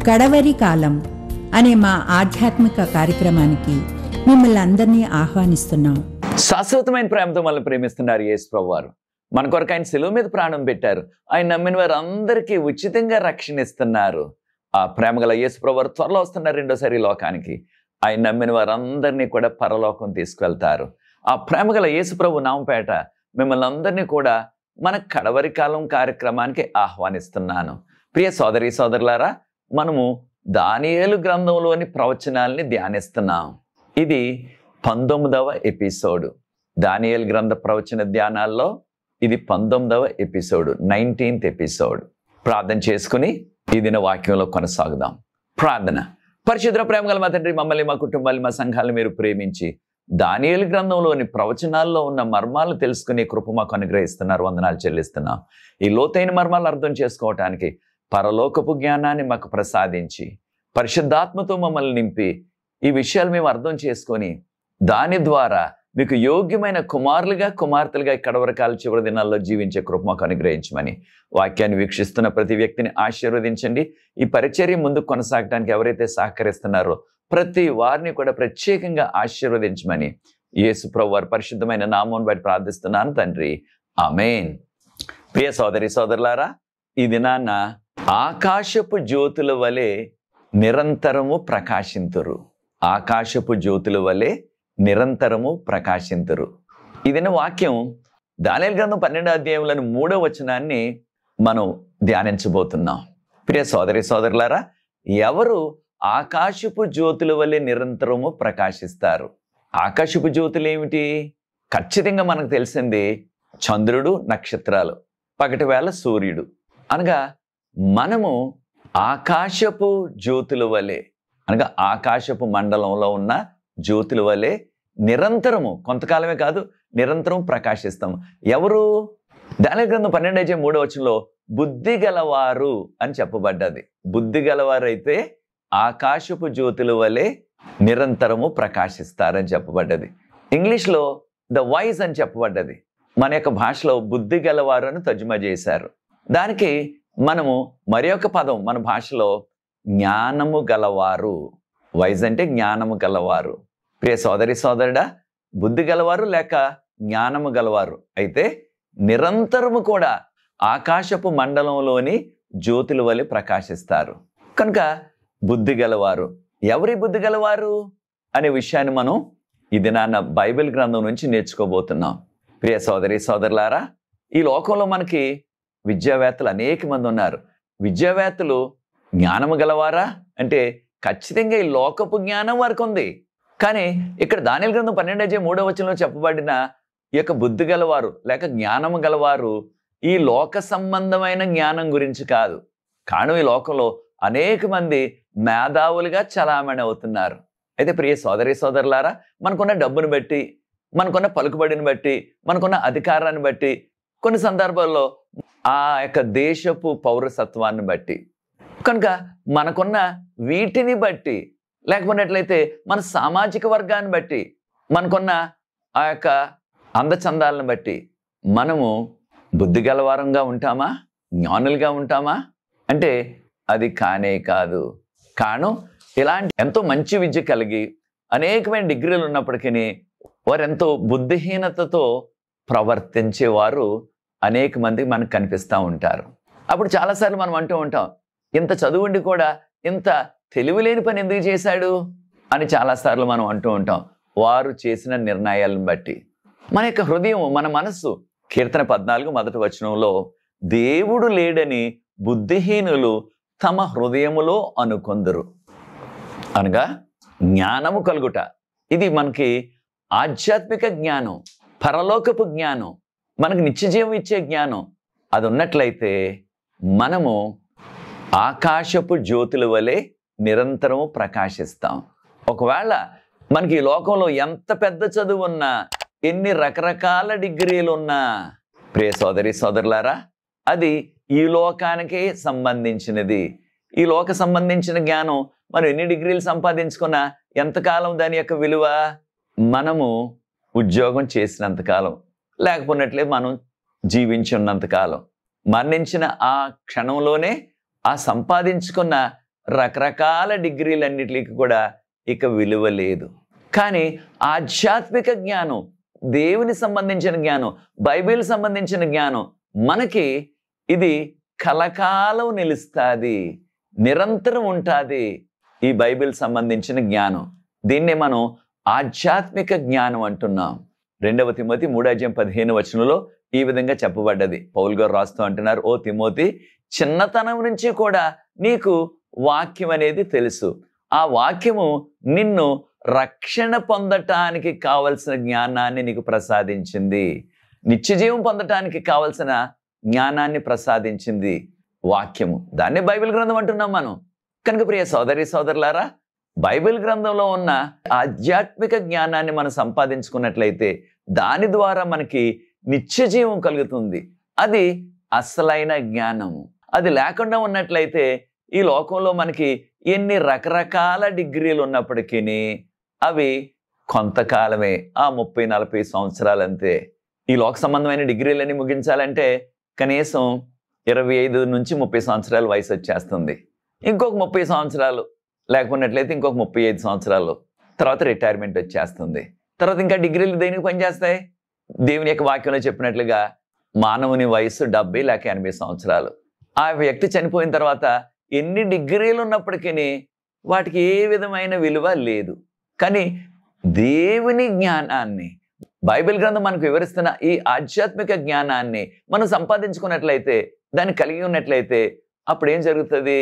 కడవరి కాలం అనే మా ఆధ్యాత్మిక కార్యక్రమానికి మిమ్మల్ని అందరినీ ఆహ్వానిస్తున్నాం. శాశ్వతమైన ప్రేమతో మనల్ని ప్రేమిస్తున్నారు యేసు ప్రభువారు. మన కొరకు ఆయన శిలువ మీద ప్రాణం పెట్టారు. ఆయన నమ్మిన వారు అందరికీ ఉచితంగా రక్షణ ఇస్తున్నారు. ఆ ప్రేమ గల యేసు ప్రభువారు త్వరలో వస్తున్నారు రెండోసారి లోకానికి. ఆయన నమ్మిన వారందరినీ కూడా పరలోకం తీసుకువెళ్తారు. ఆ ప్రేమ గల యేసు ప్రభు నామపేట మిమ్మల్ని అందరినీ కూడా మన కడవరి కాలం కార్యక్రమానికి ఆహ్వానిస్తున్నాను. ప్రియ సోదరి సోదరులారా, మనము దానియేలు గ్రంథంలోని ప్రవచనాల్ని ధ్యానిస్తున్నాం. ఇది 19వ ఎపిసోడ్. దానియేలు గ్రంథ ప్రవచన ధ్యానాల్లో ఇది 19వ ఎపిసోడ్, 19th ఎపిసోడ్. ప్రార్థన చేసుకుని ఈ దిన వాక్యంలో కొనసాగుదాం. ప్రార్థన. పరిశుద్ధ ప్రేమ గల మా తండ్రి, మమ్మల్ని, మా కుటుంబాన్ని, మా సంఘాలను మీరు ప్రేమించి దానియేలు గ్రంథంలోని ప్రవచనాల్లో ఉన్న మర్మాలు తెలుసుకునే కృప మాకు అనుగ్రహిస్తున్నారు. వందనాలు చెల్లిస్తున్నాం. ఈ లోతైన మర్మాలు అర్థం చేసుకోవటానికి పరలోకపు జ్ఞానాన్ని మాకు ప్రసాదించి పరిశుద్ధాత్మతో మమ్మల్ని నింపి ఈ విషయాలు మేము అర్థం చేసుకొని దాని ద్వారా మీకు యోగ్యమైన కుమారులుగా కుమార్తెలుగా కడవరకాల చివరి దినాల్లో జీవించే కృప మాకు అనుగ్రహించమని వాక్యాన్ని వీక్షిస్తున్న ప్రతి వ్యక్తిని ఆశీర్వదించండి. ఈ పరిచర్య ముందుకు కొనసాగడానికి ఎవరైతే సహకరిస్తున్నారో ప్రతి వారిని కూడా ప్రత్యేకంగా ఆశీర్వదించమని యేసు ప్రభు వారి పరిశుద్ధమైన నామమును బట్టి ప్రార్థిస్తున్నాను తండ్రి. ఆమేన్. ప్రియ సోదరి సోదరులారా, ఈ దినాన్న ఆకాశపు జ్యోతుల వలె నిరంతరము ప్రకాశింతురు. ఆకాశపు జ్యోతుల వలె నిరంతరము ప్రకాశింతురు. ఇదిన వాక్యం దానియేలు గ్రంథం 12వ అధ్యాయంలోని 3వ వచనాన్ని మనం ధ్యానించబోతున్నాం. ప్రియ సోదరి సోదరులారా, ఎవరు ఆకాశపు జ్యోతుల వలె నిరంతరము ప్రకాశిస్తారు? ఆకాశపు జ్యోతులు ఏమిటి? ఖచ్చితంగా మనకు తెలిసింది చంద్రుడు, నక్షత్రాలు, పగటి వేళ సూర్యుడు. అనగా మనము ఆకాశపు జ్యోతుల వలె, అనగా ఆకాశపు మండలంలో ఉన్న జ్యోతుల వలె నిరంతరము, కొంతకాలమే కాదు, నిరంతరం ప్రకాశిస్తాము. ఎవరు? దానియేలు గ్రంథం 12వ అధ్యాయం 3వ వచనంలో బుద్ధి గలవారు అని చెప్పబడ్డది. బుద్ధి గలవారైతే ఆకాశపు జ్యోతుల వలె నిరంతరము ప్రకాశిస్తారని చెప్పబడ్డది. ఇంగ్లీష్లో ద వైజ్ అని చెప్పబడ్డది. మన యొక్క భాషలో బుద్ధి గలవారు అని తర్జుమా చేశారు. దానికి మనము మరి ఒక పదం మన భాషలో జ్ఞానము గలవారు. వైజ్ అంటే జ్ఞానము గలవారు. ప్రియ సోదరి సోదరుడా, బుద్ధి గలవారు లేక జ్ఞానము గలవారు అయితే నిరంతరము కూడా ఆకాశపు మండలంలోని జ్యోతుల వలె ప్రకాశిస్తారు. కనుక బుద్ధి గలవారు. ఎవరి బుద్ధి గలవారు అనే విషయాన్ని మనం ఈ దినాన్న బైబిల్ గ్రంథం నుంచి నేర్చుకోబోతున్నాం. ప్రియ సోదరి సోదరులారా, ఈ లోకంలో మనకి విద్యావేత్తలు అనేక మంది ఉన్నారు. విద్యావేత్తలు జ్ఞానము గలవారా అంటే ఖచ్చితంగా ఈ లోకపు జ్ఞానం వారికి ఉంది. కానీ ఇక్కడ దానియేలు గ్రంథం 12వ అధ్యాయం 3వ వచనంలో చెప్పబడిన ఈ యొక్క బుద్ధి గలవారు లేక జ్ఞానము గలవారు ఈ లోక సంబంధమైన జ్ఞానం గురించి కాదు. కాను ఈ లోకంలో అనేక మంది మేధావులుగా చలామణి అవుతున్నారు. అయితే ప్రియ సోదరి సోదరులారా, మనకున్న డబ్బును బట్టి, మనకున్న పలుకుబడిని బట్టి, మనకున్న అధికారాన్ని బట్టి, కొన్ని సందర్భాల్లో ఆ యొక్క దేశపు పౌరసత్వాన్ని బట్టి, కనుక మనకున్న వీటిని బట్టి, లేకపోయినట్లయితే మన సామాజిక వర్గాన్ని బట్టి, మనకున్న ఆ యొక్క అందచందాలను బట్టి మనము బుద్ధి గలవారంగా ఉంటామా, జ్ఞానులుగా ఉంటామా అంటే అది కానే కాదు. కారణం, ఇలాంటి ఎంతో మంచి విద్య కలిగి అనేకమైన డిగ్రీలు ఉన్నప్పటికీ వారెంతో బుద్ధిహీనతతో ప్రవర్తించేవారు అనేక మంది మనకు కనిపిస్తూ ఉంటారు. అప్పుడు చాలాసార్లు మనం అంటూ ఉంటాం, ఇంత చదువుండి కూడా ఇంత తెలివిలేని పని ఎందుకు చేశాడు అని చాలాసార్లు మనం అంటూ ఉంటాం. వారు చేసిన నిర్ణయాలను బట్టి మన యొక్క హృదయం, మన మనస్సు, కీర్తన 14 మొదటి వచనంలో దేవుడు లేడని బుద్ధిహీనులు తమ హృదయములో అనుకొందురు. అనగా జ్ఞానము కలుగుట, ఇది మనకి ఆధ్యాత్మిక జ్ఞానం, పరలోకపు జ్ఞానం, మనకు నిత్యజీవం ఇచ్చే జ్ఞానం. అది ఉన్నట్లయితే మనము ఆకాశపు జ్యోతుల వలె నిరంతరము ప్రకాశిస్తాం. ఒకవేళ మనకి ఈ లోకంలో ఎంత పెద్ద చదువు ఉన్నా, ఎన్ని రకరకాల డిగ్రీలు ఉన్నా, ప్రియ సోదరి సోదరులారా, అది ఈ లోకానికే సంబంధించినది. ఈ లోక సంబంధించిన జ్ఞానం మనం ఎన్ని డిగ్రీలు సంపాదించుకున్నా ఎంతకాలం దాని యొక్క విలువ? మనము ఉద్యోగం చేసినంతకాలం, లేకపోయినట్లే మనం జీవించి ఉన్నంతకాలం, మరణించిన ఆ క్షణంలోనే ఆ సంపాదించుకున్న రకరకాల డిగ్రీలన్నిటికి కూడా ఇక విలువ లేదు. కానీ ఆధ్యాత్మిక జ్ఞానం, దేవుని సంబంధించిన జ్ఞానం, బైబిల్ సంబంధించిన జ్ఞానం మనకి ఇది కలకాలం నిలుస్తుంది, నిరంతరం ఉంటుంది. ఈ బైబిల్ సంబంధించిన జ్ఞానం, దీన్నే మనం ఆధ్యాత్మిక జ్ఞానం అంటున్నాం. 2 తిమోతి 3:15 ఈ విధంగా చెప్పబడ్డది. పౌలు గారు రాస్తూ అంటున్నారు, ఓ తిమోతి, చిన్నతనం నుంచి కూడా నీకు వాక్యం అనేది తెలుసు. ఆ వాక్యము నిన్ను రక్షణ పొందటానికి కావలసిన జ్ఞానాన్ని నీకు ప్రసాదించింది. నిత్యజీవం పొందటానికి కావలసిన జ్ఞానాన్ని ప్రసాదించింది వాక్యము. దాన్నే బైబిల్ గ్రంథం అంటున్నాం మనం. కనుక ప్రియ సోదరి సోదరులారా, బైబిల్ గ్రంథంలో ఉన్న ఆధ్యాత్మిక జ్ఞానాన్ని మనం సంపాదించుకున్నట్లయితే దాని ద్వారా మనకి నిత్యజీవం కలుగుతుంది. అది అసలైన జ్ఞానము. అది లేకుండా ఉన్నట్లయితే ఈ లోకంలో మనకి ఎన్ని రకరకాల డిగ్రీలు ఉన్నప్పటికీ అవి కొంతకాలమే, ఆ 30-40 సంవత్సరాలు అంతే. ఈ లోక సంబంధమైన డిగ్రీలన్నీ ముగించాలంటే కనీసం 25 నుంచి 30 సంవత్సరాల వయసు వచ్చేస్తుంది. ఇంకొక 30 సంవత్సరాలు లేకున్నట్లయితే ఇంకొక 35 సంవత్సరాలు తర్వాత రిటైర్మెంట్ వచ్చేస్తుంది. తర్వాత ఇంకా డిగ్రీలు దేనికి పనిచేస్తాయి? దేవుని యొక్క వాక్యంలో చెప్పినట్లుగా మానవుని వయసు 70 లేక 80 సంవత్సరాలు. ఆ వ్యక్తి చనిపోయిన తర్వాత ఎన్ని డిగ్రీలు ఉన్నప్పటికీ వాటికి ఏ విధమైన విలువ లేదు. కానీ దేవుని జ్ఞానాన్ని, బైబిల్ గ్రంథం మనకు వివరిస్తున్న ఈ ఆధ్యాత్మిక జ్ఞానాన్ని మనం సంపాదించుకున్నట్లయితే, దాన్ని కలిగి ఉన్నట్లయితే అప్పుడు ఏం జరుగుతుంది?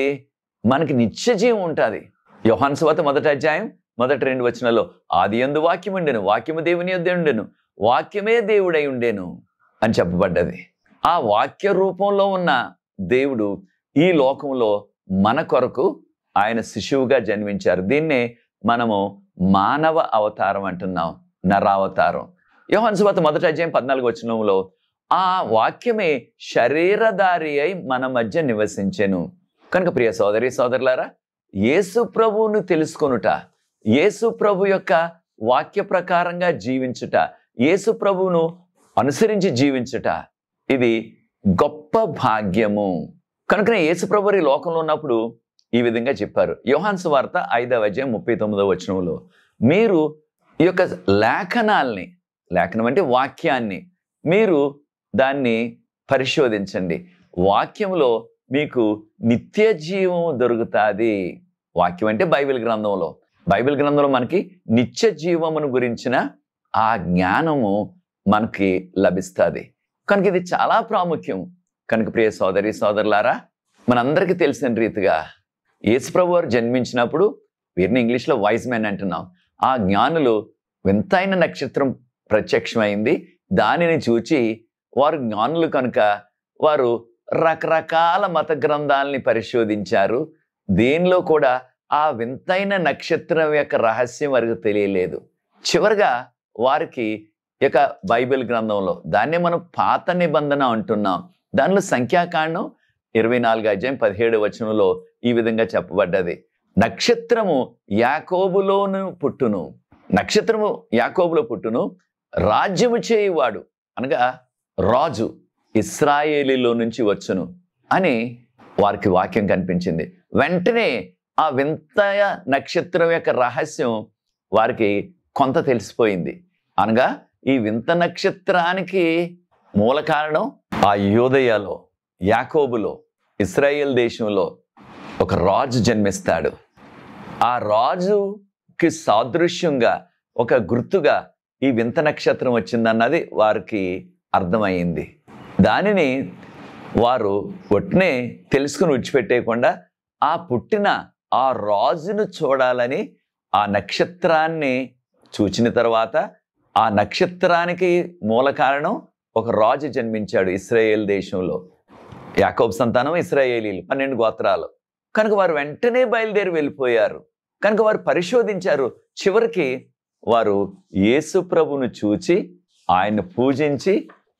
మనకి నిత్యజీవం ఉంటుంది. యోహాను సువార్త 1:2 ఆదియందు వాక్యం ఉండెను, వాక్యము దేవుని యొద్ద ఉండెను, వాక్యమే దేవుడై ఉండెను అని చెప్పబడ్డది. ఆ వాక్య రూపంలో ఉన్న దేవుడు ఈ లోకంలో మన కొరకు ఆయన శిశువుగా జన్మించారు. దీన్నే మనము మానవ అవతారం అంటున్నాం, నరావతారం. యోహాను సువార్త 1:14 ఆ వాక్యమే శరీరధారి అయి మన మధ్య నివసించెను. కనుక ప్రియ సోదరి సోదరులారా, యేసు ప్రభువును తెలుసుకొనుట, యేసు ప్రభు యొక్క వాక్య ప్రకారంగా జీవించుట, యేసు ప్రభువును అనుసరించి జీవించుట, ఇది గొప్ప భాగ్యము. కనుక యేసు ప్రభు ఈ లోకంలో ఉన్నప్పుడు ఈ విధంగా చెప్పారు. యోహాను సువార్త 5:39 మీరు ఈ యొక్క లేఖనాల్ని, లేఖనం అంటే వాక్యాన్ని, మీరు దాన్ని పరిశోధించండి, వాక్యంలో మీకు నిత్య జీవం దొరుకుతుంది. వాక్యం అంటే బైబిల్ గ్రంథంలో మనకి నిత్య జీవమును గురించిన ఆ జ్ఞానము మనకి లభిస్తుంది. కనుక ఇది చాలా ప్రాముఖ్యం. కనుక ప్రియ సోదరి సోదరులారా, మనందరికీ తెలిసిన రీతిగా యేసు ప్రభు వారు జన్మించినప్పుడు వీరిని ఇంగ్లీష్లో వైజ్ మెన్ అంటున్నాం. ఆ జ్ఞానులు వింతైన నక్షత్రం ప్రత్యక్షమైంది, దానిని చూచి వారు జ్ఞానులు కనుక వారు రకరకాల మత గ్రంథాలని పరిశోధించారు. దేనిలో కూడా ఆ వింతైన నక్షత్రం యొక్క రహస్యం వారికి తెలియలేదు. చివరిగా వారికి ఇక బైబిల్ గ్రంథంలో, దాన్నే మనం పాత నిబంధన అంటున్నాం, దానిలో సంఖ్యాకాండం 24:17 ఈ విధంగా చెప్పబడ్డది. నక్షత్రము యాకోబులోను పుట్టును, నక్షత్రము యాకోబులో పుట్టును, రాజ్యము చేయువాడు అనగా రాజు ఇశ్రాయేలీలో నుంచి వచ్చును అని వారికి వాక్యం కనిపించింది. వెంటనే ఆ వింత నక్షత్రం యొక్క రహస్యం వారికి కొంత తెలిసిపోయింది. అనగా ఈ వింత నక్షత్రానికి మూల కారణం ఆ యూదయలో, యాకోబులో, ఇశ్రాయేల్ దేశంలో ఒక రాజు జన్మిస్తాడు. ఆ రాజుకి సాదృశ్యంగా ఒక గుర్తుగా ఈ వింత నక్షత్రం వచ్చిందన్నది వారికి అర్థమైంది. దానిని వారు ఒట్నే తెలుసుకుని విడిచిపెట్టేయకుండా ఆ పుట్టిన ఆ రాజును చూడాలని ఆ నక్షత్రాన్ని చూచిన తర్వాత, ఆ నక్షత్రానికి మూల కారణం ఒక రాజు జన్మించాడు ఇశ్రాయేల్ దేశంలో. యాకోబు సంతానం ఇశ్రాయేలీలు, 12 గోత్రాలు. కనుక వారు వెంటనే బయలుదేరి వెళ్ళిపోయారు. కనుక వారు పరిశోధించారు. చివరికి వారు యేసు ప్రభువును చూచి ఆయన్ను పూజించి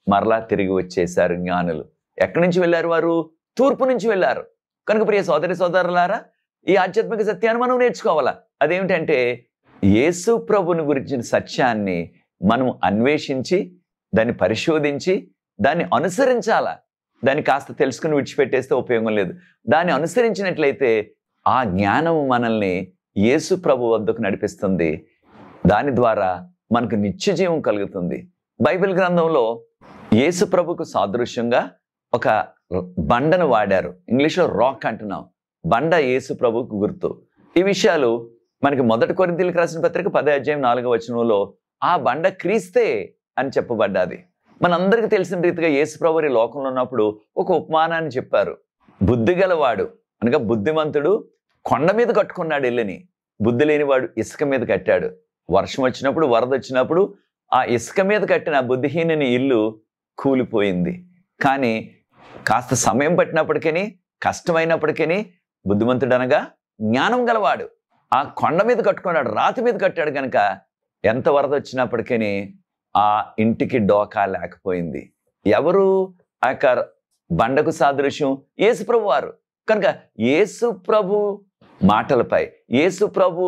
మరలా తిరిగి వచ్చేశారు జ్ఞానులు. ఎక్కడి నుంచి వెళ్ళారు? వారు తూర్పు నుంచి వెళ్ళారు. కనుక ప్రియ సోదరి సోదరులారా, ఈ ఆధ్యాత్మిక సత్యాన్ని మనం నేర్చుకోవాలా. అదేమిటంటే యేసు ప్రభుని గురించిన సత్యాన్ని మనం అన్వేషించి, దాన్ని పరిశోధించి, దాన్ని అనుసరించాలా. దాన్ని కాస్త తెలుసుకుని విడిచిపెట్టేస్తే ఉపయోగం లేదు. దాన్ని అనుసరించినట్లయితే ఆ జ్ఞానము మనల్ని యేసు ప్రభు వద్దకు నడిపిస్తుంది. దాని ద్వారా మనకు నిత్య జీవం కలుగుతుంది. బైబిల్ గ్రంథంలో యేసు ప్రభుకు సాదృశ్యంగా ఒక బండను వాడారు. ఇంగ్లీష్లో రాక్ అంటున్నాం. బండ యేసు ప్రభుకు గుర్తు. ఈ విషయాలు మనకి 1 కొరింథీయులకు రాసిన పత్రిక 10:4 ఆ బండ క్రీస్తే అని చెప్పబడ్డాది. మనందరికీ తెలిసిన రీతిగా యేసు ప్రభు ఈ లోకంలో ఉన్నప్పుడు ఒక ఉపమానాన్ని చెప్పారు. బుద్ధి గలవాడు అనగా బుద్ధిమంతుడు కొండ మీద కట్టుకున్నాడు ఇల్లుని. బుద్ధి లేనివాడు ఇసుక మీద కట్టాడు. వర్షం వచ్చినప్పుడు, వరద వచ్చినప్పుడు ఆ ఇసుక మీద కట్టిన బుద్ధిహీనుని ఇల్లు కూలిపోయింది. కానీ కాస్త సమయం పట్టినప్పటికీ, కష్టమైనప్పటికీ బుద్ధిమంతుడు అనగా జ్ఞానం గలవాడు ఆ కొండ మీద కట్టుకున్నాడు, రాతి మీద కట్టాడు కనుక ఎంత వరద వచ్చినప్పటికీ ఆ ఇంటికి డోకా లేకపోయింది. ఎవరు ఆ యొక్క బండకు సాదృశ్యం? యేసు ప్రభు వారు. కనుక యేసు ప్రభు మాటలపై, యేసు ప్రభు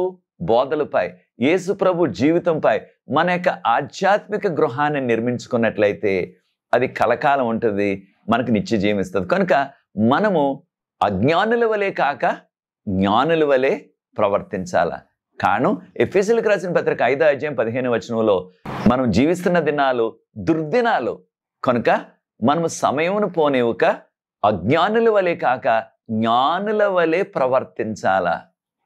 బోధలపై, యేసు ప్రభు జీవితంపై మన యొక్క ఆధ్యాత్మిక గృహాన్ని నిర్మించుకున్నట్లయితే అది కలకాలం ఉంటుంది, మనకు నిత్య జీవం ఇస్తుంది. కనుక మనము అజ్ఞానుల వలె కాక జ్ఞానుల వలె ప్రవర్తించాల. కారణం ఎఫెసీయులకు రాసిన పత్రిక 5:15 మనం జీవిస్తున్న దినాలు దుర్దినాలు కనుక మనము సమయమును పోనివ్వక అజ్ఞానుల వలె కాక జ్ఞానుల వలె ప్రవర్తించాల.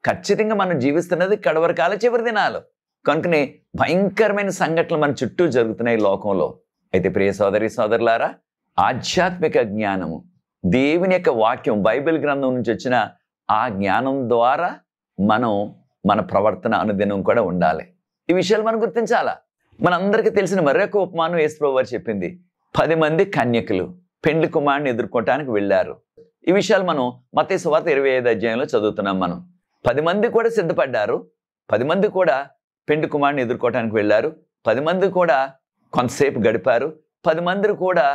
ఖచ్చితంగా మనం జీవిస్తున్నది కడవరి కాల చివరి దినాలు కనుకనే భయంకరమైన సంఘటనలు మన చుట్టూ జరుగుతున్నాయి లోకంలో. అయితే ప్రియ సోదరి సోదరులారా, ఆధ్యాత్మిక జ్ఞానము, దేవుని యొక్క వాక్యం, బైబిల్ గ్రంథం నుంచి వచ్చిన ఆ జ్ఞానం ద్వారా మనం మన ప్రవర్తన అనుదినం కూడా ఉండాలి. ఈ విషయాలు మనం గుర్తించాలా. మనందరికీ తెలిసిన మరొక ఉపమానం యేసు ప్రభువు వారు చెప్పింది. 10 మంది కన్యకులు పెండ్లి కుమారుని ఎదుర్కోవటానికి వెళ్ళారు. ఈ విషయాలు మనం మత్తయి సువార్త 25 చదువుతున్నాం. మనం 10 మంది కూడా సిద్ధపడ్డారు. 10 మంది కూడా పెండ్లి కుమారుని ఎదుర్కోవటానికి వెళ్ళారు. 10 మంది కూడా కొంతసేపు గడిపారు. 10 మంది కూడా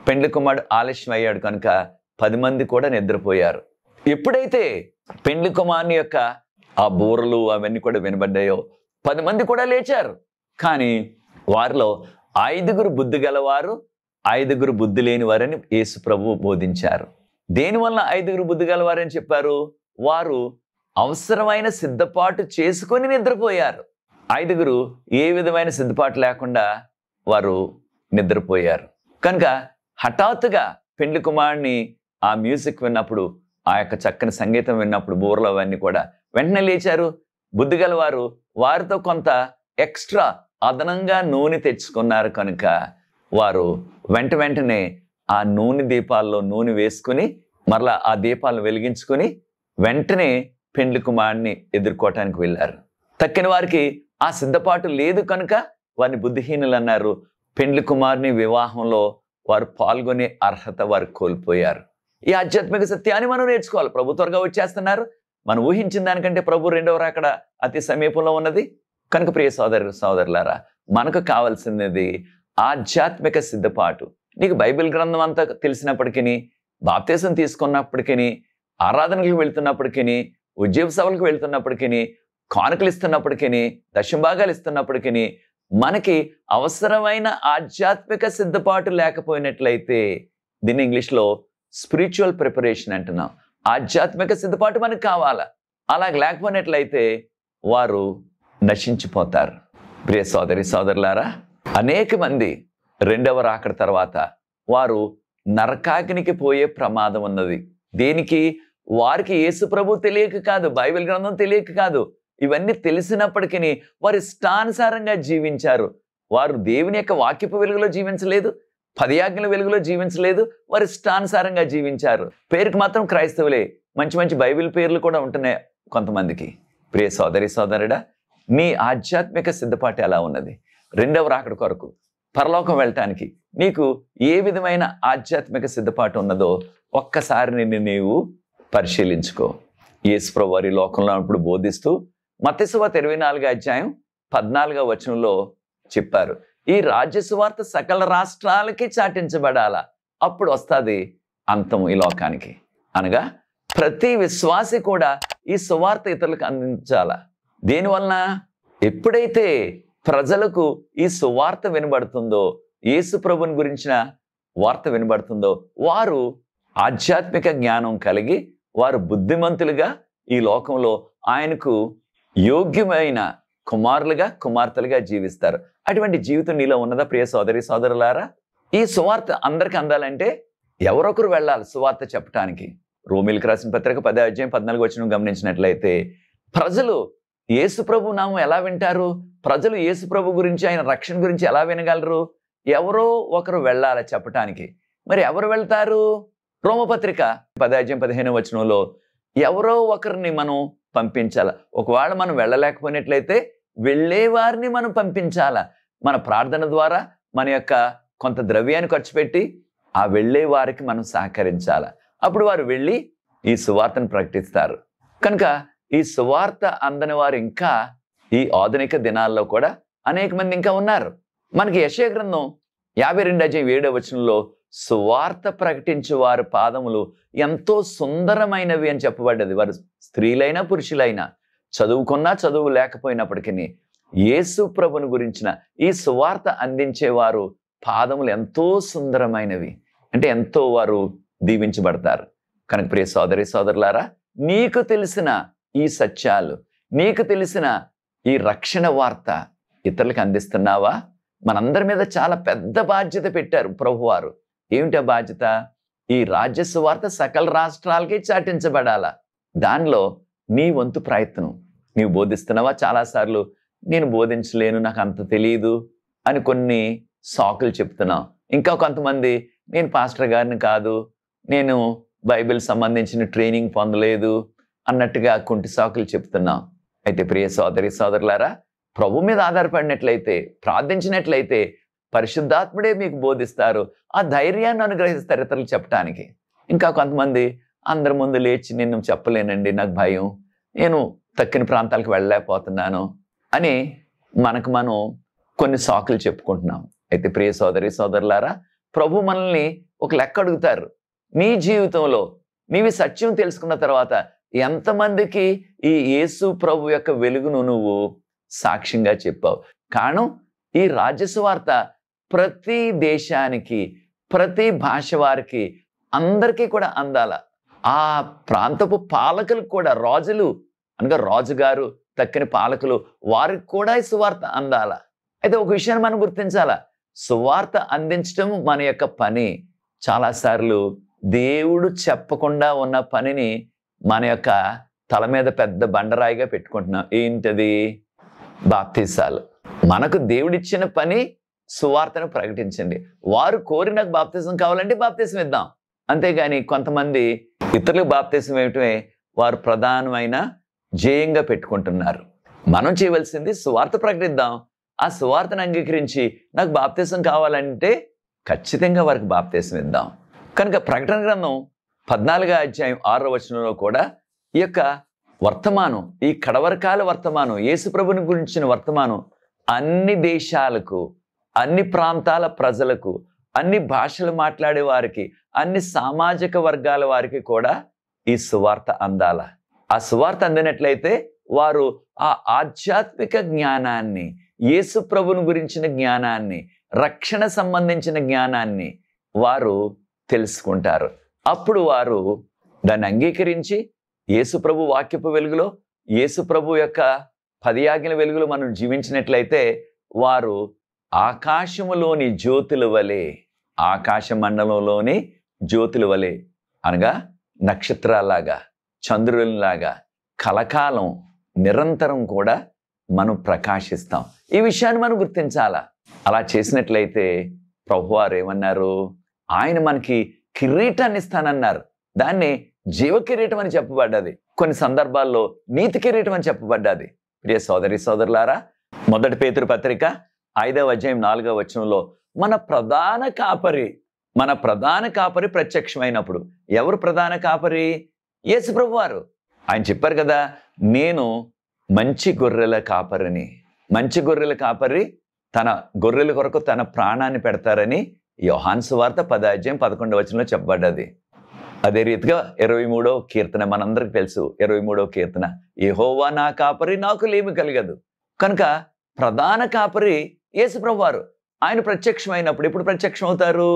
పెండ్లి కుమారుడు ఆలస్యం అయ్యాడు కనుక 10 మంది కూడా నిద్రపోయారు. ఎప్పుడైతే పెండ్లి కుమారుని యొక్క ఆ బూరలు అవన్నీ కూడా వినబడ్డాయో 10 మంది కూడా లేచారు. కానీ వారిలో 5 బుద్ధి గలవారు, 5 బుద్ధి లేని వారని యేసు ప్రభువు బోధించారు. దేనివల్ల 5 బుద్ధి గలవారని చెప్పారు? వారు అవసరమైన సిద్ధపాటు చేసుకొని నిద్రపోయారు. 5 ఏ విధమైన సిద్ధపాటు లేకుండా వారు నిద్రపోయారు. కనుక హఠాత్తుగా పెండ్లి కుమారుని ఆ మ్యూజిక్ విన్నప్పుడు, ఆ యొక్క చక్కని సంగీతం విన్నప్పుడు, బూరలు అవన్నీ కూడా వెంటనే లేచారు. బుద్ధి గలవారు వారితో కొంత ఎక్స్ట్రా అదనంగా నూనె తెచ్చుకున్నారు కనుక వారు వెంటనే ఆ నూనె దీపాల్లో నూనె వేసుకుని మరలా ఆ దీపాలను వెలిగించుకొని వెంటనే పెండ్లి కుమారుని ఎదుర్కోవటానికి వెళ్ళారు. తక్కిన వారికి ఆ సిద్ధపాటు లేదు కనుక వారిని బుద్ధిహీనులు అన్నారు. పెండ్లి కుమారుని వివాహంలో వారు పాల్గొనే అర్హత వారు కోల్పోయారు. ఈ ఆధ్యాత్మిక సత్యాన్ని మనం నేర్చుకోవాలి. ప్రభు త్వరగా వచ్చేస్తున్నారు. మనం ఊహించిన దానికంటే ప్రభు 2వ రాకడ అతి సమీపంలో ఉన్నది కనుక ప్రియ సోదరులారా, మనకు కావాల్సినది ఆధ్యాత్మిక సిద్ధపాటు. నీకు బైబిల్ గ్రంథం అంతా తెలిసినప్పటికీ, బాప్తీసం తీసుకున్నప్పటికీ, ఆరాధనలకు వెళ్తున్నప్పటికీ, ఉద్యోగ సభలకు వెళ్తున్నప్పటికీ, కానుకలు ఇస్తున్నప్పటికీ, దశంభాగాలు ఇస్తున్నప్పటికీ మనకి అవసరమైన ఆధ్యాత్మిక సిద్ధపాటు లేకపోయినట్లయితే దీన్ని ఇంగ్లీష్లో స్పిరిచువల్ ప్రిపరేషన్ అంటున్నాం. ఆధ్యాత్మిక సిద్ధపాటు మనకు కావాలా. అలా లేకపోయినట్లయితే వారు నశించిపోతారు. ప్రియ సోదరి సోదరులారా, అనేక మంది 2వ రాకడ తర్వాత వారు నరకాగ్నికి పోయే ప్రమాదం ఉన్నది. దేనికి? వారికి యేసు ప్రభు తెలియక కాదు, బైబిల్ గ్రంథం తెలియక కాదు, ఇవన్నీ తెలిసినప్పటికీ వారు ఇష్టానుసారంగా జీవించారు. వారు దేవుని యొక్క వాక్యపు వెలుగులో జీవించలేదు, 10 ఆజ్ఞల వెలుగులో జీవించలేదు. వారు ఇష్టానుసారంగా జీవించారు. పేరుకి మాత్రం క్రైస్తవులే. మంచి మంచి బైబిల్ పేర్లు కూడా ఉంటున్నాయి కొంతమందికి. ప్రియ సోదరి సోదరుడా, నీ ఆధ్యాత్మిక సిద్ధపాటు ఎలా ఉన్నది? 2వ రాకడ కొరకు పరలోకం వెళ్ళటానికి నీకు ఏ విధమైన ఆధ్యాత్మిక సిద్ధపాటు ఉన్నదో ఒక్కసారి నిన్ను నీవు పరిశీలించుకో. యేసు ప్రభువు వారి లోకంలో ఉన్నప్పుడు బోధిస్తూ మత్తయి సువార్త 24:14 చెప్పారు, ఈ రాజ్య సువార్త సకల రాష్ట్రాలకి చాటించబడాలా, అప్పుడు వస్తుంది అంతం ఈ లోకానికి. అనగా ప్రతి విశ్వాసి కూడా ఈ సువార్త ఇతరులకు అందించాలా. దేనివలన? ఎప్పుడైతే ప్రజలకు ఈ సువార్త వినబడుతుందో, యేసు ప్రభుని గురించిన వార్త వినబడుతుందో, వారు ఆధ్యాత్మిక జ్ఞానం కలిగి వారు బుద్ధిమంతులుగా ఈ లోకంలో ఆయనకు యోగ్యమైన కుమారులుగా కుమార్తెలుగా జీవిస్తారు. అటువంటి జీవితం నీలో ఉన్నదా ప్రియ సోదరి సోదరులారా? ఈ సువార్త అందరికి అందాలంటే ఎవరొకరు వెళ్ళాలి సువార్త చెప్పడానికి. రోమీయులకు రాసిన పత్రిక 10:14 గమనించినట్లయితే ప్రజలు యేసు ప్రభు నామం ఎలా వింటారు? ప్రజలు యేసు ప్రభు గురించి, ఆయన రక్షణ గురించి ఎలా వినగలరు? ఎవరో ఒకరు వెళ్ళాలి చెప్పటానికి. మరి ఎవరు వెళ్తారు? రోమపత్రిక 10:15 ఎవరో ఒకరిని మనం పంపించాల. ఒకవేళ మనం వెళ్ళలేకపోయినట్లయితే వెళ్ళేవారిని మనం పంపించాల. మన ప్రార్థన ద్వారా మన యొక్క కొంత ద్రవ్యాన్ని ఖర్చు పెట్టి ఆ వెళ్ళే వారికి మనం సహకరించాల. అప్పుడు వారు వెళ్ళి ఈ సువార్తను ప్రకటిస్తారు. కనుక ఈ సువార్త అందని వారు ఇంకా ఈ ఆధునిక దినాల్లో కూడా అనేక మంది ఇంకా ఉన్నారు. మనకి యెషయా గ్రంథం 52:7 సువార్త ప్రకటించు వారి పాదములు ఎంతో సుందరమైనవి అని చెప్పబడ్డది. వారు స్త్రీలైనా పురుషులైనా, చదువుకున్నా చదువు లేకపోయినప్పటికీ యేసు ప్రభుని గురించిన ఈ సువార్త అందించేవారు పాదములు ఎంతో సుందరమైనవి. అంటే ఎంతో వారు దీవించబడతారు. కనుక ప్రియ సోదరి సోదరులారా, నీకు తెలిసిన ఈ సత్యాలు, నీకు తెలిసిన ఈ రక్షణ వార్త ఇతరులకు అందిస్తున్నావా? మనందరి మీద చాలా పెద్ద బాధ్యత పెట్టారు ప్రభువారు. ఏమిటా బాధ్యత? ఈ రాజ్య సువార్త సకల రాష్ట్రాలకి చాటించబడాలా. దానిలో నీ వంతు ప్రయత్నం నీవు బోధిస్తున్నావా? చాలాసార్లు నేను బోధించలేను, నాకు అంత తెలియదు అని కొన్ని సాకులు చెప్తున్నావు. ఇంకా కొంతమంది నేను పాస్టర్ గారిని కాదు, నేను బైబిల్ సంబంధించిన ట్రైనింగ్ పొందలేదు అన్నట్టుగా కుంటి సాకులు చెప్తున్నాం. అయితే ప్రియ సోదరి సోదరులారా, ప్రభు మీద ఆధారపడినట్లయితే, ప్రార్థించినట్లయితే పరిశుద్ధాత్ముడే మీకు బోధిస్తారు. ఆ ధైర్యాన్ని అనుగ్రహిస్తారు ఇతరులు చెప్పడానికి. ఇంకా కొంతమంది అందరి ముందు లేచి నేను చెప్పలేనండి, నాకు భయం, నేను తక్కిన ప్రాంతాలకు వెళ్ళలేకపోతున్నాను అని మనకు మనం కొన్ని సాకులు చెప్పుకుంటున్నాం. అయితే ప్రియ సోదరి సోదరులారా, ప్రభు మనల్ని ఒక లెక్క అడుగుతారు. నీ జీవితంలో నీవి సత్యం తెలుసుకున్న తర్వాత ఎంతమందికి ఈ యేసు ప్రభు యొక్క వెలుగును నువ్వు సాక్ష్యంగా చెప్పావు? కారణం ఈ రాజ్య సువార్త ప్రతి దేశానికి, ప్రతి భాష వారికి, అందరికీ కూడా అందాల. ఆ ప్రాంతపు పాలకులకు కూడా, రాజులు అనగా రాజుగారు, తక్కిన పాలకులు, వారికి కూడా ఈ సువార్త అందాల. అయితే ఒక విషయాన్ని మనం గుర్తించాలా, సువార్త అందించడం మన యొక్క పని. చాలాసార్లు దేవుడు చెప్పకుండా ఉన్న పనిని మన యొక్క తల మీద పెద్ద బండరాయిగా పెట్టుకుంటున్నాం. ఏంటది? బాప్తిసాలు. మనకు దేవుడిచ్చిన పని సువార్తను ప్రకటించండి. వారు కోరి నాకు బాప్తిజం కావాలంటే బాప్తిజం ఇద్దాం. అంతేగాని కొంతమంది ఇతరులకు బాప్తిజం ఇవ్వటమే వారు ప్రధానమైన ధ్యేయంగా పెట్టుకుంటున్నారు. మనం చేయవలసింది సువార్త ప్రకటిద్దాం. ఆ సువార్తను అంగీకరించి నాకు బాప్తిజం కావాలంటే ఖచ్చితంగా వారికి బాప్తిజం ఇద్దాం. కనుక ప్రకటన గ్రంథం 14:6 కూడా ఈ యొక్క వర్తమానం, ఈ కడవరకాల వర్తమానం, యేసు ప్రభుని గురించిన వర్తమానం అన్ని దేశాలకు, అన్ని ప్రాంతాల ప్రజలకు, అన్ని భాషలు మాట్లాడే వారికి, అన్ని సామాజిక వర్గాల వారికి కూడా ఈ సువార్త అందాల. ఆ సువార్త అందినట్లయితే వారు ఆ ఆధ్యాత్మిక జ్ఞానాన్ని, యేసు ప్రభుని గురించిన జ్ఞానాన్ని, రక్షణ సంబంధించిన జ్ఞానాన్ని వారు తెలుసుకుంటారు. అప్పుడు వారు దాన్ని అంగీకరించి యేసు ప్రభు వాక్యపు వెలుగులో, యేసు ప్రభు యొక్క 10 ఆజ్ఞల వెలుగులో మనం జీవించినట్లయితే వారు ఆకాశములోని జ్యోతుల వలె, ఆకాశ మండలంలోని జ్యోతుల వలె అనగా నక్షత్రాలాగా, చంద్రునిలాగా కలకాలం నిరంతరం కూడా మనం ప్రకాశిస్తాం. ఈ విషయాన్ని మనం గుర్తించాలా. అలా చేసినట్లయితే ప్రభువారు ఏమన్నారు? ఆయన మనకి కిరీటాన్ని ఇస్తానన్నారు. దాన్ని జీవ కిరీటం అని చెప్పబడ్డది. కొన్ని సందర్భాల్లో నీతి కిరీటం అని చెప్పబడ్డది. ప్రియ సోదరి సోదరులారా, 1 పేతురు పత్రిక 5:4 మన ప్రధాన కాపరి ప్రత్యక్షమైనప్పుడు, ఎవరు ప్రధాన కాపరి? యేసు ప్రభువారు. ఆయన చెప్పారు కదా, నేను మంచి గొర్రెల కాపరిని. మంచి గొర్రెల కాపరి తన గొర్రెల కొరకు తన ప్రాణాన్ని పెడతారని యోహాను సువార్త 10:11 చెప్పబడ్డది. అదే రీతిగా 23వ కీర్తన మనందరికి తెలుసు. 23వ కీర్తన, యెహోవా నా కాపరి, నాకు లేమి కలగదు. కనుక ప్రధాన కాపరి యేసు ప్రభువారు. ఆయన ప్రత్యక్షమైనప్పుడు, ఎప్పుడు ప్రత్యక్షం అవుతారు?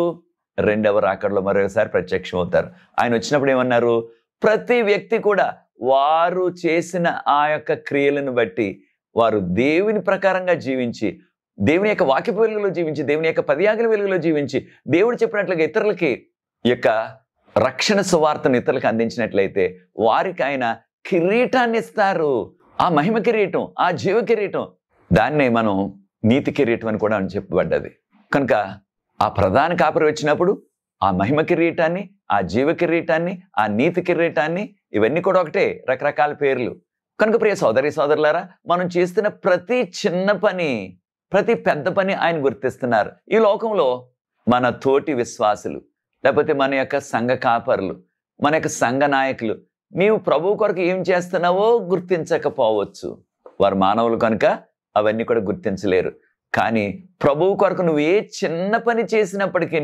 2వ రాకడలో మరొకసారి ప్రత్యక్షం అవుతారు. ఆయన వచ్చినప్పుడు ఏమన్నారు? ప్రతి వ్యక్తి కూడా వారు చేసిన ఆ యొక్క క్రియలను బట్టి వారు దేవుని ప్రకారంగా జీవించి, దేవుని యొక్క వాక్యపు వెలుగులో జీవించి, దేవుని యొక్క పదియాగల వెలుగులో జీవించి, దేవుడు చెప్పినట్లుగా ఇతరులకి ఈ యొక్క రక్షణ సువార్తను ఇతరులకు అందించినట్లయితే వారికి ఆయన కిరీటాన్ని ఇస్తారు. ఆ మహిమ కిరీటం, ఆ జీవ కిరీటం, దాన్నే మనం నీతి కిరీటం అని కూడా చెప్పబడ్డది. కనుక ఆ ప్రధాన కాపరి వచ్చినప్పుడు ఆ మహిమ కిరీటాన్ని, ఆ జీవ కిరీటాన్ని, ఆ నీతి కిరీటాన్ని, ఇవన్నీ కూడా ఒకటే, రకరకాల పేర్లు. కనుక ప్రియ సోదరి సోదరులారా, మనం చేస్తున్న ప్రతి చిన్న పని, ప్రతి పెద్ద పని ఆయన గుర్తిస్తున్నారు. ఈ లోకంలో మన తోటి విశ్వాసులు, లేకపోతే మన యొక్క సంఘ కాపరులు, మన యొక్క సంఘ నాయకులు, నీవు ప్రభు కొరకు ఏం చేస్తున్నావో గుర్తించకపోవచ్చు. వారు మానవులు కనుక అవన్నీ కూడా గుర్తించలేరు. కానీ ప్రభువు కొరకు నువ్వు ఏ చిన్న పని చేసినప్పటికీ,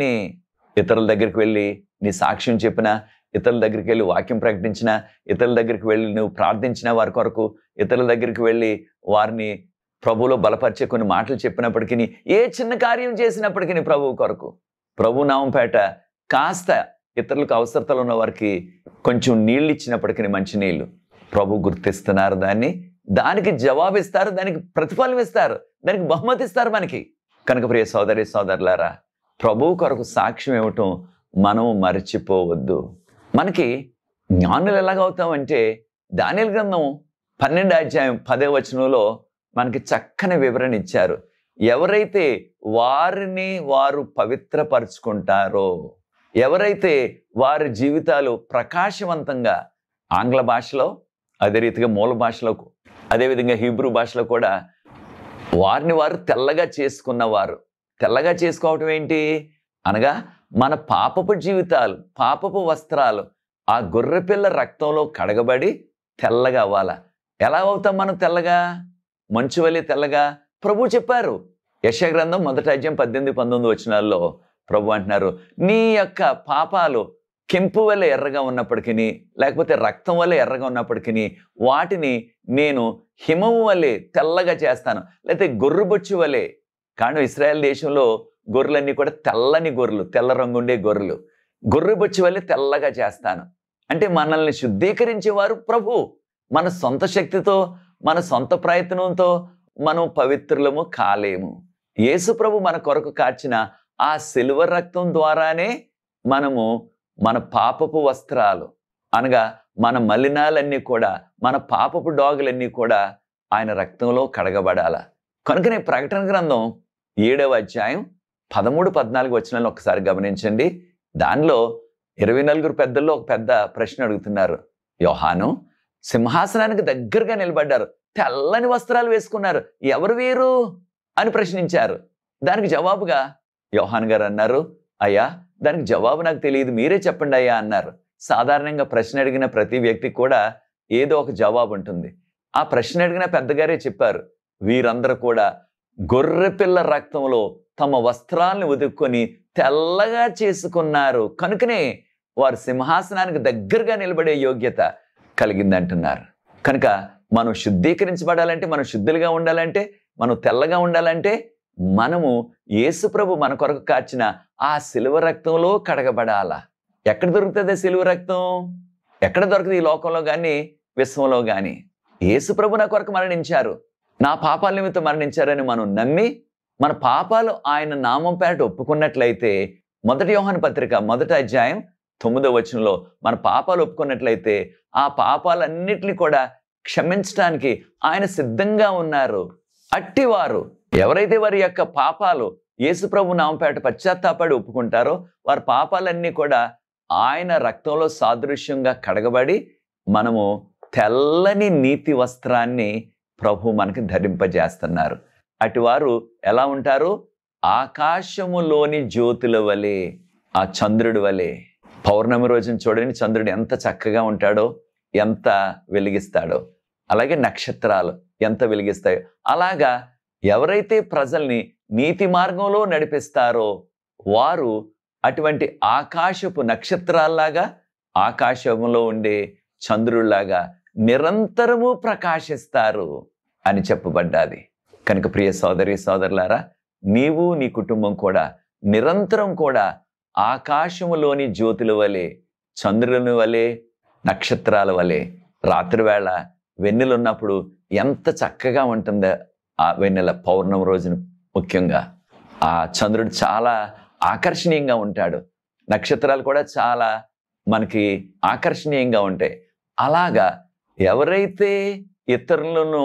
ఇతరుల దగ్గరికి వెళ్ళి నీ సాక్ష్యం చెప్పినా, ఇతరుల దగ్గరికి వెళ్ళి వాక్యం ప్రకటించినా, ఇతరుల దగ్గరికి వెళ్ళి నువ్వు ప్రార్థించినా వారి కొరకు, ఇతరుల దగ్గరికి వెళ్ళి వారిని ప్రభువులో బలపరిచే కొన్ని మాటలు చెప్పినప్పటికీ, ఏ చిన్న కార్యం చేసినప్పటికీ ప్రభువు కొరకు, ప్రభు నామంపేట కాస్త ఇతరులకు అవసరతలు ఉన్న వారికి కొంచెం నీళ్ళు ఇచ్చినప్పటికీ, మంచి నీళ్ళు, ప్రభు గుర్తిస్తున్నారు. దానికి జవాబిస్తారు, దానికి ప్రతిఫలం ఇస్తారు, దానికి బహుమతి ఇస్తారు మనకి. కనుక ప్రియ సోదరి సోదరులారా, ప్రభువు కొరకు సాక్ష్యం ఇవ్వటం మనం మర్చిపోవద్దు. మనకి జ్ఞానులు ఎలాగవుతామంటే, దానియేలు గ్రంథం 12వ అధ్యాయం 10వ వచనంలో మనకి చక్కని వివరణ ఇచ్చారు. ఎవరైతే వారిని వారు పవిత్రపరుచుకుంటారో, ఎవరైతే వారి జీవితాలు ప్రకాశవంతంగా, ఆంగ్ల భాషలో, అదే రీతిగా మూల భాషలో, అదేవిధంగా హీబ్రూ భాషలో కూడా వారిని వారు తెల్లగా చేసుకున్నవారు. తెల్లగా చేసుకోవటం ఏంటి అనగా, మన పాపపు జీవితాలు, పాపపు వస్త్రాలు ఆ గొర్రెపిల్ల రక్తంలో కడగబడి తెల్లగా అవ్వాలా. ఎలా అవుతాం మనం తెల్లగా? మంచు వలె తెల్లగా. ప్రభు చెప్పారు, యెషయా గ్రంథం 1వ అధ్యాయం 18-19 వచనాల్లో ప్రభు అంటున్నారు, నీ యొక్క పాపాలు కెంపు వలె ఎర్రగా ఉన్నప్పటికీ, లేకపోతే రక్తం వలె ఎర్రగా ఉన్నప్పటికీ, వాటిని నేను హిమము వలె తెల్లగా చేస్తాను, లేకపోతే గొర్రెబొచ్చు వలె. కానీ ఇశ్రాయేల్ దేశంలో గొర్రెలన్నీ కూడా తెల్లని గొర్రెలు, తెల్ల రంగుండే గొర్రెలు, గొర్రెబొచ్చు వలె తెల్లగా చేస్తాను. అంటే మనల్ని శుద్ధీకరించేవారు ప్రభు. మన సొంత శక్తితో, మన సొంత ప్రయత్నంతో మనం పవిత్రులము కాలేము. యేసు ప్రభు మన కొరకు కార్చిన ఆ సిలువ రక్తం ద్వారానే మనము మన పాపపు వస్త్రాలు అనగా మన మలినాలన్నీ కూడా, మన పాపపు డాగులన్నీ కూడా ఆయన రక్తంలో కడగబడాల. కనుకనే ప్రకటన గ్రంథం 7వ అధ్యాయం 13-14 వచనాలను ఒకసారి గమనించండి. దానిలో 24 పెద్దల్లో ఒక పెద్ద ప్రశ్న అడుగుతున్నారు. యోహాను సింహాసనానికి దగ్గరగా నిలబడ్డారు, తెల్లని వస్త్రాలు వేసుకున్నారు, ఎవరు వీరు అని ప్రశ్నించారు. దానికి జవాబుగా యోహాను గారు అన్నారు, అయ్యా దానికి జవాబు నాకు తెలియదు, మీరే చెప్పండి అయ్యా అన్నారు. సాధారణంగా ప్రశ్న అడిగిన ప్రతి వ్యక్తికి కూడా ఏదో ఒక జవాబు ఉంటుంది. ఆ ప్రశ్న అడిగిన పెద్దగారే చెప్పారు, వీరందరూ కూడా గొర్రెపిల్ల రక్తంలో తమ వస్త్రాలను ఉదుక్కొని తెల్లగా చేసుకున్నారు, కనుకనే వారు సింహాసనానికి దగ్గరగా నిలబడే యోగ్యత కలిగిందంటున్నారు. కనుక మనం శుద్ధీకరించబడాలంటే, మనం శుద్ధులుగా ఉండాలంటే, మనం తెల్లగా ఉండాలంటే, మనము యేసుప్రభు మన కొరకు కార్చిన ఆ సిలువ రక్తంలో కడగబడాల. ఎక్కడ దొరుకుతుంది సిలువ రక్తం? ఎక్కడ దొరకదు ఈ లోకంలో కానీ విశ్వంలో కానీ. యేసుప్రభు నా కొరకు మరణించారు, నా పాపాల నిమిత్తం మరణించారని మనం నమ్మి మన పాపాలు ఆయన నామం పేరట ఒప్పుకున్నట్లయితే, 1 యోహాను పత్రిక 1వ అధ్యాయం 9వ వచనంలో మన పాపాలు ఒప్పుకున్నట్లయితే ఆ పాపాలన్నిటిని కూడా క్షమించడానికి ఆయన సిద్ధంగా ఉన్నారు. అట్టివారు ఎవరైతే వారి యొక్క పాపాలు యేసుప్రభు నామపేట పశ్చాత్తాపడి ఒప్పుకుంటారో, వారి పాపాలన్నీ కూడా ఆయన రక్తంలో సాదృశ్యంగా కడగబడి మనము తెల్లని నీతి వస్త్రాన్ని ప్రభు మనకి ధరింపజేస్తున్నారు. అటువారు ఎలా ఉంటారు? ఆకాశములోని జ్యోతుల వలె, ఆ చంద్రుడి వలె. పౌర్ణమి రోజున చూడండి, చంద్రుడు ఎంత చక్కగా ఉంటాడో, ఎంత వెలిగిస్తాడో. అలాగే నక్షత్రాలు ఎంత వెలిగిస్తాయో. అలాగా ఎవరైతే ప్రజల్ని నీతి మార్గంలో నడిపిస్తారో వారు అటువంటి ఆకాశపు నక్షత్రాల్లాగా, ఆకాశంలో ఉండే చంద్రుల్లాగా నిరంతరము ప్రకాశిస్తారు అని చెప్పబడ్డాది. కనుక ప్రియ సోదరి సోదరులారా, నీవు నీ కుటుంబం కూడా నిరంతరం కూడా ఆకాశములోని జ్యోతుల వలె, చంద్రుని వలె, నక్షత్రాల వలె రాత్రి వేళ వెన్నెల ఉన్నప్పుడు ఎంత చక్కగా ఉంటుందో ఆ వెన్నెల, పౌర్ణమి రోజున ముఖ్యంగా ఆ చంద్రుడు చాలా ఆకర్షణీయంగా ఉంటాడు. నక్షత్రాలు కూడా చాలా మనకి ఆకర్షణీయంగా ఉంటాయి. అలాగా ఎవరైతే ఇతరులను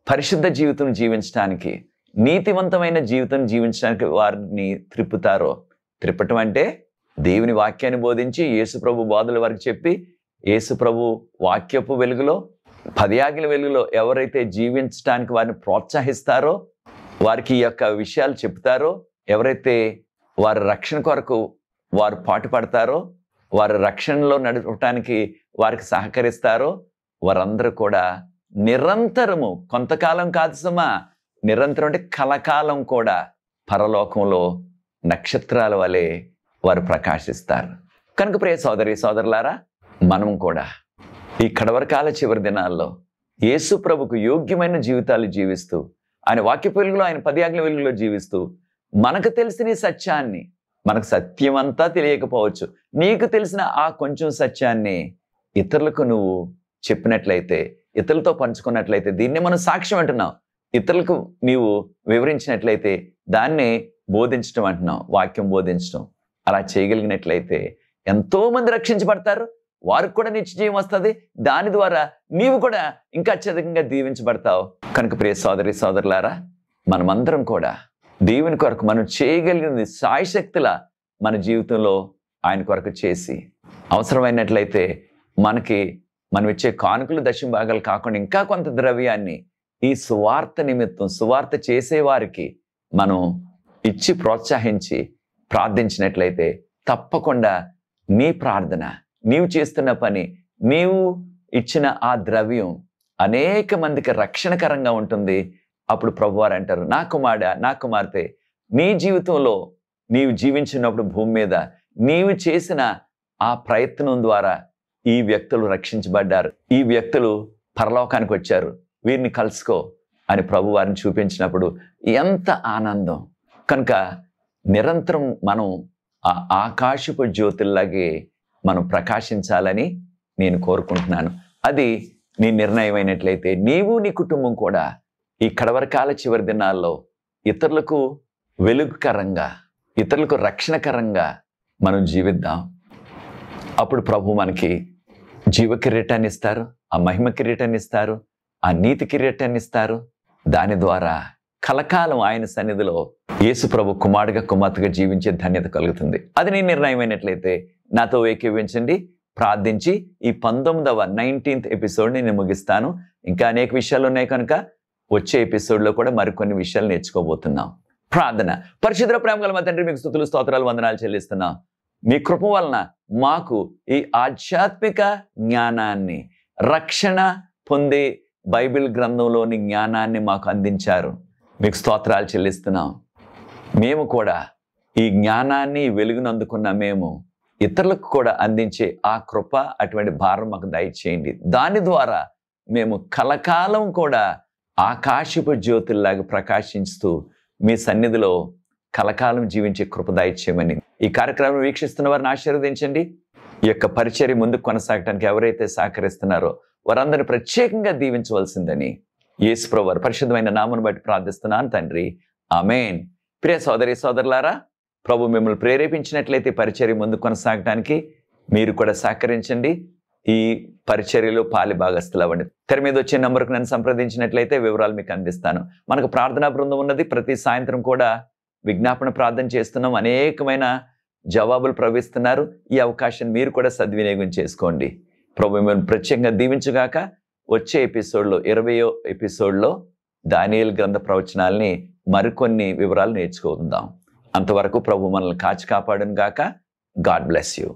పరిశుద్ధ జీవితం జీవించడానికి, నీతివంతమైన జీవితం జీవించడానికి వారిని త్రిప్పుతారో, త్రిప్పటం అంటే దేవుని వాక్యాన్ని బోధించి యేసుప్రభు బోధల వరకు చెప్పి యేసుప్రభు వాక్యపు వెలుగులో, 10 ఆజ్ఞల వెలుగులో ఎవరైతే జీవించడానికి వారిని ప్రోత్సహిస్తారో, వారికి ఈ యొక్క విషయాలు చెప్తారో, ఎవరైతే వారి రక్షణ కొరకు వారు పాటుపడతారో, వారి రక్షణలో నడవటానికి వారికి సహకరిస్తారో, వారందరూ కూడా నిరంతరము, కొంతకాలం కాదు సుమా, నిరంతరం అంటే కలకాలం కూడా పరలోకంలో నక్షత్రాల వలె వారు ప్రకాశిస్తారు. కనుక ప్రియ సోదరి సోదరులారా, మనం కూడా ఈ కడవరకాల చివరి దినాల్లో యేసు ప్రభుకు యోగ్యమైన జీవితాలు జీవిస్తూ, ఆయన వాక్య వెలుగులో, ఆయన 10 ఆజ్ఞల వెలుగులో జీవిస్తూ, మనకు తెలిసిన ఈ సత్యాన్ని, మనకు సత్యం అంతా తెలియకపోవచ్చు, నీకు తెలిసిన ఆ కొంచెం సత్యాన్ని ఇతరులకు నువ్వు చెప్పినట్లయితే, ఇతరులతో పంచుకున్నట్లయితే, దీన్ని మనం సాక్ష్యం అంటున్నాం. ఇతరులకు నీవు వివరించినట్లయితే దాన్నే బోధించడం అంటున్నాం, వాక్యం బోధించడం. అలా చేయగలిగినట్లయితే ఎంతో మంది రక్షించబడతారు, వారికి కూడా నిత్యజీవం వస్తుంది. దాని ద్వారా నీవు కూడా ఇంకా అత్యధికంగా దీవించబడతావు. కనుక ప్రియ సోదరి సోదరులారా, మనమందరం కూడా దేవుని కొరకు మనం చేయగలిగింది సాయశక్తుల మన జీవితంలో ఆయన కొరకు చేసి, అవసరమైనట్లయితే మనం ఇచ్చే కానుకలు, దశమ భాగాలు కాకుండా ఇంకా కొంత ద్రవ్యాన్ని ఈ సువార్త నిమిత్తం, సువార్త చేసేవారికి మనం ఇచ్చి ప్రోత్సహించి ప్రార్థించినట్లయితే తప్పకుండా నీ ప్రార్థన, నీవు చేస్తున్న పని, నీవు ఇచ్చిన ఆ ద్రవ్యం అనేక మందికి రక్షణకరంగా ఉంటుంది. అప్పుడు ప్రభువారు అంటారు, నా కుమారుడా, నా కుమార్తె, నీ జీవితంలో నీవు జీవించినప్పుడు భూమి మీద నీవు చేసిన ఆ ప్రయత్నం ద్వారా ఈ వ్యక్తులు రక్షించబడ్డారు, ఈ వ్యక్తులు పరలోకానికి వచ్చారు, వీరిని కలుసుకో అని ప్రభు వారిని చూపించినప్పుడు ఎంత ఆనందం. కనుక నిరంతరం మనం ఆ ఆకాశపు జ్యోతుల్లాగే మనం ప్రకాశించాలని నేను కోరుకుంటున్నాను. అది నీ నిర్ణయం అయినట్లయితే నీవు, నీ కుటుంబం కూడా ఈ కడవరకాల చివరి దినాల్లో ఇతరులకు వెలుగుకరంగా, ఇతరులకు రక్షణకరంగా మనం జీవిద్దాం. అప్పుడు ప్రభు మనకి జీవ కిరీటాన్ని ఇస్తారు, ఆ మహిమ కిరీటాన్ని ఇస్తారు, ఆ నీతి కిరీటాన్ని ఇస్తారు. దాని ద్వారా కలకాలం ఆయన సన్నిధిలో యేసు ప్రభు కుమారుడిగా, కుమార్తెగా జీవించే ధన్యత కలుగుతుంది. అది నీ నిర్ణయం అయినట్లయితే నాతో ఏకీభవించండి, ప్రార్థించి ఈ 19th ఎపిసోడ్ని నేను ముగిస్తాను. ఇంకా అనేక విషయాలు ఉన్నాయి కనుక వచ్చే ఎపిసోడ్లో కూడా మరికొన్ని విషయాలు నేర్చుకోబోతున్నాం. ప్రార్థన. పరిశుద్ధ ప్రేమ గల మా తండ్రి, మీకు స్తుతులు, స్తోత్రాలు, వందనాలు చెల్లిస్తున్నాం. మీ కృప వలన మాకు ఈ ఆధ్యాత్మిక జ్ఞానాన్ని, రక్షణ పొందే బైబిల్ గ్రంథంలోని జ్ఞానాన్ని మాకు అందించారు. మీకు స్తోత్రాలు చెల్లిస్తున్నాం. మేము కూడా ఈ జ్ఞానాన్ని, వెలుగును అందుకున్న మేము ఇతరులకు కూడా అందించే ఆ కృప, అటువంటి భారం మాకు దయచేయండి. దాని ద్వారా మేము కలకాలం కూడా ఆకాశపు జ్యోతుల్లాగా ప్రకాశిస్తూ మీ సన్నిధిలో కలకాలం జీవించే కృప దయచేయమని ఈ కార్యక్రమం వీక్షిస్తున్న వారిని ఆశీర్వదించండి. ఈ యొక్క పరిచర్య ముందుకు కొనసాగడానికి ఎవరైతే సహకరిస్తున్నారో వారందరిని ప్రత్యేకంగా దీవించవలసిందని యేసు ప్రభువు వారి పరిశుద్ధమైన నామమును బట్టి ప్రార్థిస్తున్నాను తండ్రి, ఆమేన్. ప్రియ సోదరి సోదరులారా, ప్రభు మిమ్మల్ని ప్రేరేపించినట్లయితే పరిచర్య ముందుకు కొనసాగడానికి మీరు కూడా సహకరించండి. ఈ పరిచర్యలో పాలి భాగస్తులు అవ్వండి. తెర మీద వచ్చే నంబర్కు నన్ను సంప్రదించినట్లయితే వివరాలు మీకు అందిస్తాను. మనకు ప్రార్థనా బృందం ఉన్నది. ప్రతి సాయంత్రం కూడా విజ్ఞాపన ప్రార్థన చేస్తున్నాం. అనేకమైన జవాబులు ప్రవహిస్తున్నారు. ఈ అవకాశాన్ని మీరు కూడా సద్వినియోగం చేసుకోండి. ప్రభు మిమ్మల్ని ప్రత్యేకంగా దీవించుగాక. వచ్చే ఎపిసోడ్లో 20వ ఎపిసోడ్లో దానియేలు గ్రంథ ప్రవచనాల్ని మరికొన్ని వివరాలు నేర్చుకుందాం. అంతవరకు ప్రభు మనల్ని కాచి కాపాడును గాక. God bless you.